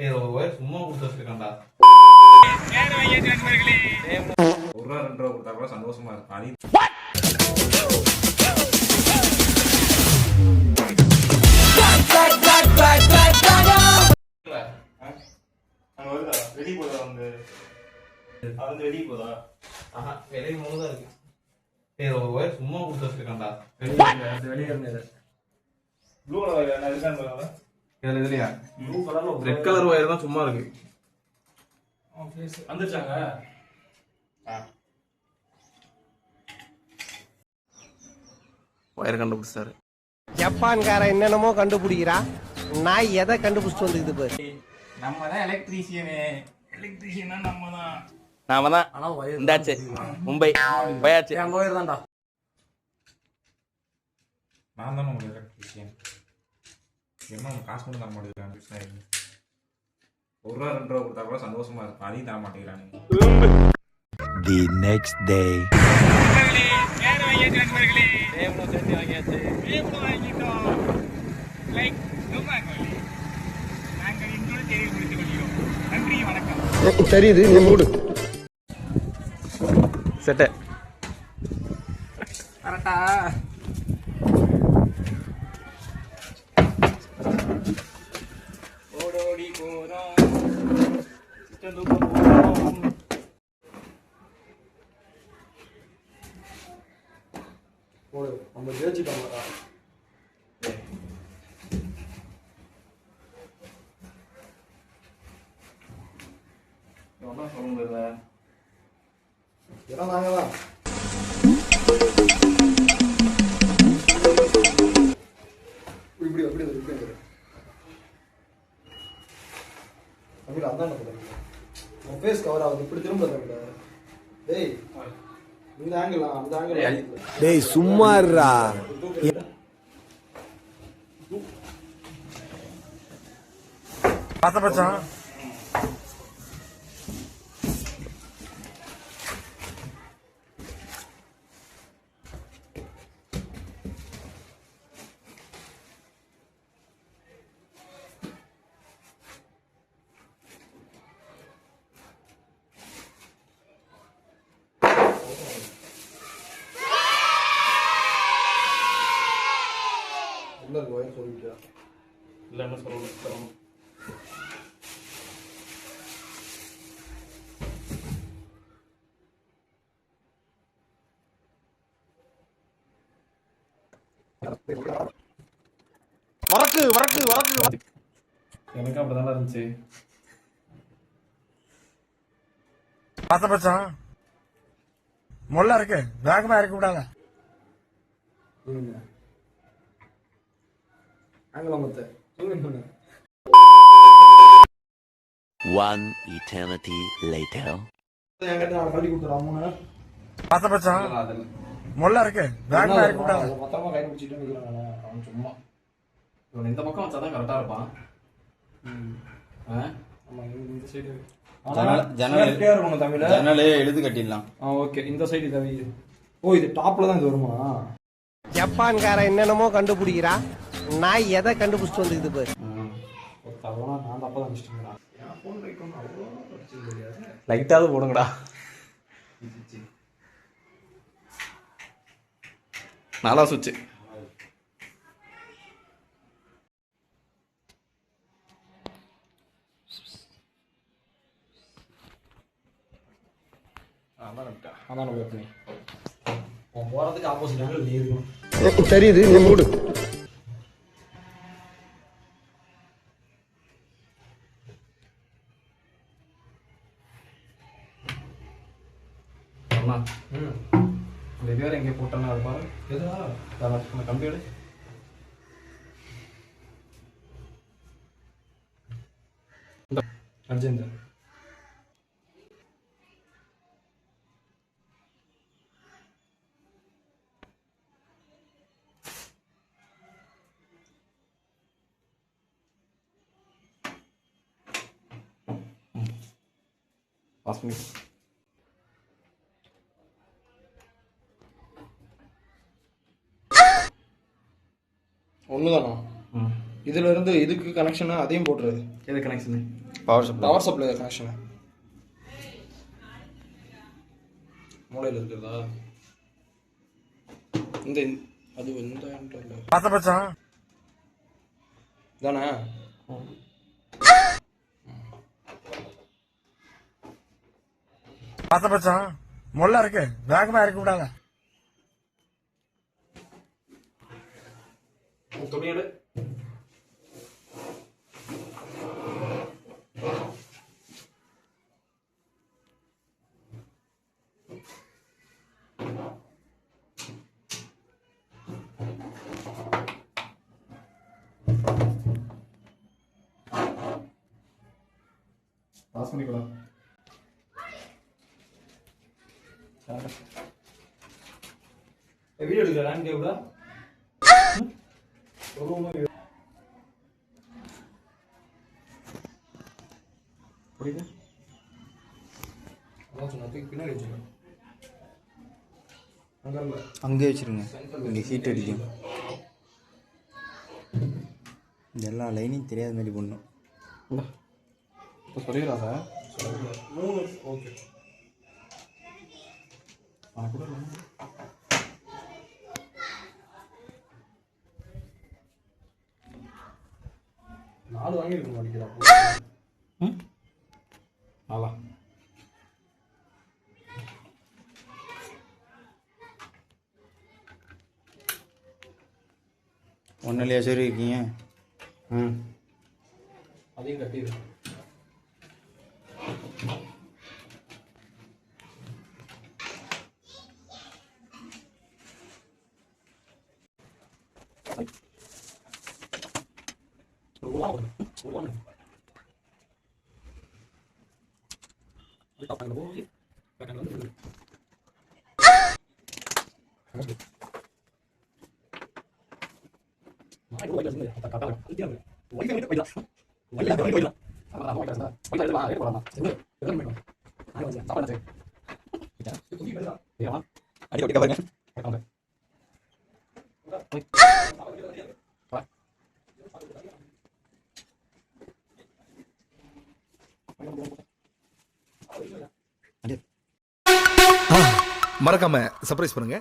சும்மா கொடுத்து வச்சிருக்கான்டா. ஒரு ரூபா 2 ரூபா கொடுத்தா கூட சந்தோஷமா இருக்கும். அது வெளியே போதா வந்து அது வெளியே போதா வெளியே மூணுதான் இருக்கு. சும்மா கொடுத்து வச்சிருக்கான்டா. வெளியே இருந்தது ப்ளூ கலர் என்ன இருக்காங்க இதுலயா ப்ளூ கலர்ல ரெட் கலர் ஒயர் தான் சும்மா இருக்கு. வந்துச்சாங்க. ஒயர் கண்டுபிடிச்சாரு. ஜப்பான்காரன் என்னென்னமோ கண்டுபிடிக்கிறா, நான் எதை கண்டுபிடிச்சிட்டு வந்துக்குது பாரு. நம்ம தான் எலக்ட்ரீஷியனே. எலக்ட்ரீஷியனா நம்ம தான். நாம தான் இந்தாச்சு மும்பை போயாச்சு. என் ஒயர் தான்டா. நான் தான் உங்களுக்கு எலக்ட்ரீஷியன். என்ன காசு மட்டும் தர மாட்டேங்கிறாங்க. ஒரு ரூபா 2 ரூபா கொடுத்தா கூட சந்தோஷமா இருக்கும். அதையும் தர மாட்டேங்கிறாங்க. The next day. தெரியுது, நீ மூடு. செட்டு கரெக்டா ஓடோடி போறோம். நம்ம ஜெயிச்சிட்டோம். சொல்லுங்க இதெல்லாம் நாங்க தான். இப்படி அப்படி இப்படி தமிழ் அதான் உன் ஃபேஸ் கவர் ஆகுது. இப்படி திரும்ப தமிழ். டேய் இந்த ஆங்கிள் அந்த ஆங்கிள். டேய் சும்மா இருடா. பாத்த பச்சான் சொல்லிட்டா இல்ல என்ன சொல்லணும். வரக்கு வரக்கு வரக்கு. எனக்கு அப்படிதான் இருந்துச்சு. பாத்த பச்சான் மொல்ல இருக்கு. வேகமா இறக்கி விடாங்க. One eternity later. பாத்த பச்சான் மொல்ல இருக்கு. வேகமா இறக்கி விடாங்க. மொத்தமா கை பிடிச்சிட்டு நிக்கிறானே அவன் சும்மா. இவன் இந்த பக்கம் வச்சாதான் கரெக்டா இருப்பான். ஆமா இந்த சைடு ஜன்னலே எழுது கட்டிடலாம். ஓகே இந்த சைடு தவி. ஓ இது டாப்ல தான் இது வருமா? ஜப்பான்காரன் என்னென்னமோ கண்டுபிடிக்கிறா, நான் எதை கண்டுபிடிச்சிட்டு வந்துக்குது பாரு. நான் தப்பா தான் வச்சுட்டேன். லைட்டாவது போடுங்கடா. நாலா சுச்சு அதான் போறதுக்கு ஆப்போசிட் நீ இருக்கணும். தெரியுது, நீ மூடு. இந்த வேற எங்கே போட்டேன்னா அது பாரு. எதுனா கம்பியோட அர்ஜென்ட் பாஸ் பண்ணி ஒண்ணுதானா? இதுல இருந்து இதுக்கு கனெக்ஷன் அதையும் போட்டுருது. எது கனெக்ஷனு? பவர் சப்ளை கனெக்ஷன் மூலையில் இருக்கிறதா? இந்த அது இந்த தானே? முள்ள இருக்கு, வேகமா இறக்கி விடாத. துணியோட பாஸ் பண்ணிக்கலாம். வீடியோ எடுக்கிறேன் கேட்குதா? புரியுது? அதான் சொன்னதுக்கு பின்னாடி வச்சுருக்கேன். அங்கே வச்சிருங்க, இங்கே ஹீட் அடிக்கும். எல்லா லைனையும் தெரியாத மாதிரி பண்ணும். இப்போ சொல்லிடுறாங்க 3 ஓகே. கூட 4 வாங்கியிருக்க மாட்டேங்கிறா. நாளா ஒன்றுலையா சரி இருக்கீங்க? அதையும் கட்டிடு. மறக்காம சர்ப்ரைஸ் பண்ணுங்க.